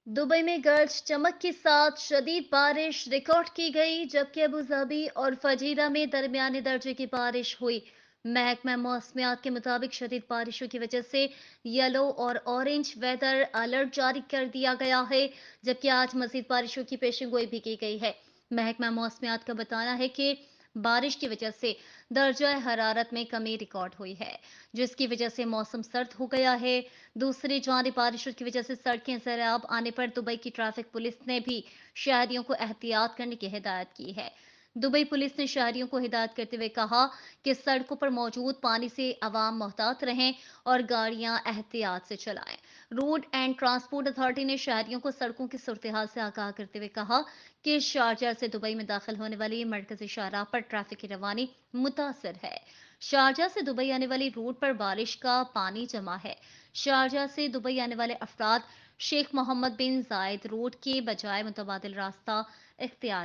Dubai में गरज चमक के साथ शदीद बारिश रिकॉर्ड की गई, जबकि अबू धाबी और फजीरा में दरमियाने दर्जे की बारिश हुई। महकमा मौसमियात के मुताबिक शदीद बारिशों की वजह से येलो और ऑरेंज वेदर अलर्ट जारी कर दिया गया है, जबकि आज मजीद बारिशों की पेशेंगोई भी की गई है। महकमा मौसमियात का बताना है कि बारिश की वजह से दर्जा हरारत में कमी रिकॉर्ड हुई है, जिसकी वजह से मौसम सर्द हो गया है। दूसरी जानिब बारिशों की वजह से सड़कें सैलाब आने पर दुबई की ट्रैफिक पुलिस ने भी शहरियों को एहतियात करने की हिदायत की है। दुबई पुलिस ने शहरियों को हिदायत करते हुए कहा कि सड़कों पर मौजूद पानी से आवाम मोहतात रहें और गाड़ियां एहतियात से चलाएं। रोड एंड ट्रांसपोर्ट अथॉरिटी ने शहरियों को सड़कों की सूरत हाल से आगाह करते हुए कहा कि शारजा से दुबई में दाखिल होने वाली मरकजी शाहराह पर ट्रैफिक की रवानी मुतासर है। शारजा से दुबई आने वाली रोड पर बारिश का पानी जमा है। शारजाह से दुबई आने वाले अफराद शेख मोहम्मद बिन जायद रोड के बजाय मुतबादिल रास्ता इख्तियार